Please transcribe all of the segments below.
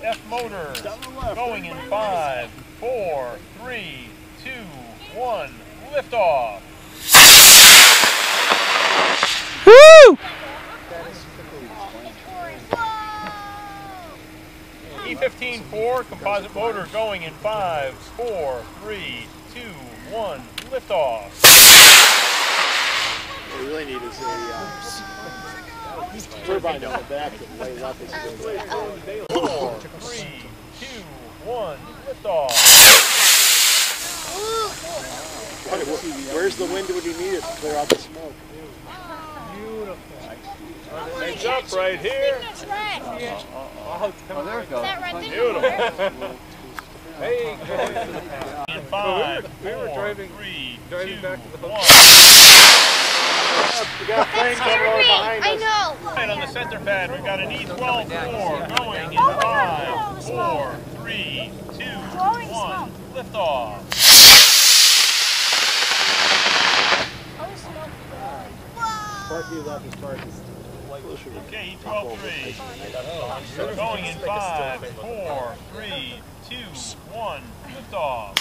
F motor going in 5, 4, 3, 2, 1, liftoff. Woo! E15-4 composite motor going in 5, 4, 3, 2, 1, liftoff. What we really need is a turbine on the back that lays up as it goes. 4, 3, 2, 1, liftoff. Where's the wind when you need it to clear out the smoke? Beautiful. Heads up right here. Oh, there it goes. Beautiful. Hey, in 5, 4, 3, 2, 1. We got flames coming over behind us. I know. Right on the center pad, we've got an E12-4 going in 5, 4, 3, 2, 1. Liftoff. Sparky left is Sparky. Okay, E12-3. Going in 5, 4, 3, 2, 1. Liftoff.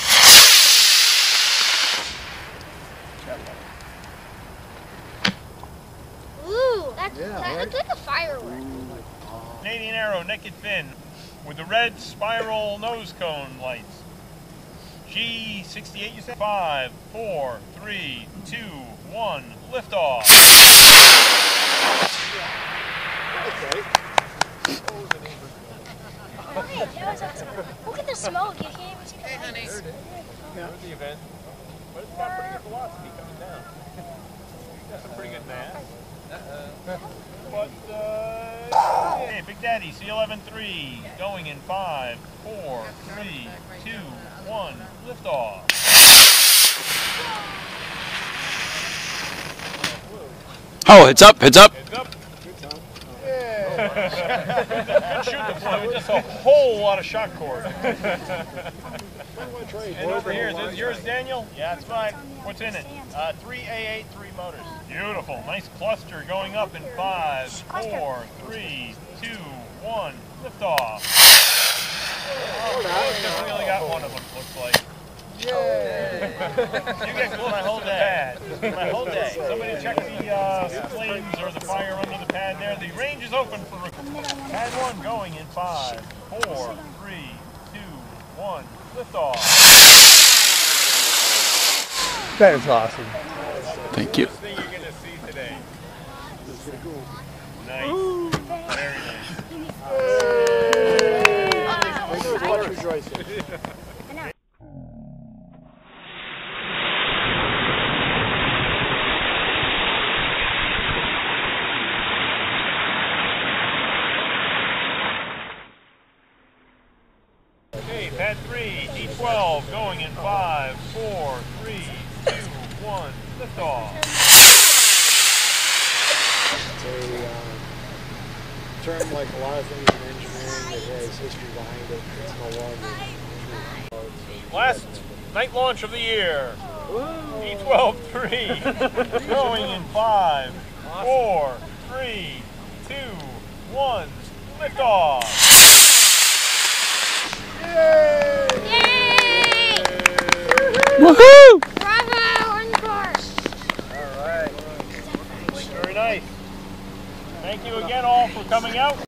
Ooh, that looks like a firework. Canadian Arrow naked fin with the red spiral nose cone lights. G68, you said? 5, 4, 3, 2, 1. Liftoff. Okay. Oh, wait, that was awesome. Look at the smoke. You can't even see the lights. There's the event. But it's got pretty good velocity coming down. Got some pretty good mass. But, hey, Big Daddy, C11-3, going in 5, 4, 3, 2, 1, liftoff. Oh, it's up, it's up. Heads up. Yeah. Good shoot the fluid, just a whole lot of shock cord. And over here, is it yours, Daniel? Yeah, it's mine. What's in it? 3 A8, 3 motors. Beautiful. Nice cluster going up in 5, 4, 3, 2, 1. Liftoff. Oh, just really got one of them, looks like. Yay! You get close my whole day. My whole day. Somebody check the flames or the fire under the pad there. The range is open for pad 1 going in 5, 4, 3, 2, 1. Liftoff. That is awesome. Thank you. Thing you're gonna see today. This is pretty cool. Nice. Very nice. Much rejoicing. Okay, pad 3, D12, going in 5, 4, 3, 2, 1, liftoff. It's a term like a lot of things in engineering that has history behind it. It's no longer. Last night launch of the year. D12-3, going in 5, 4, 3, 2, 1, liftoff. Yay! Woohoo! Bravo, encore! All right. Very nice. Thank you again all for coming out.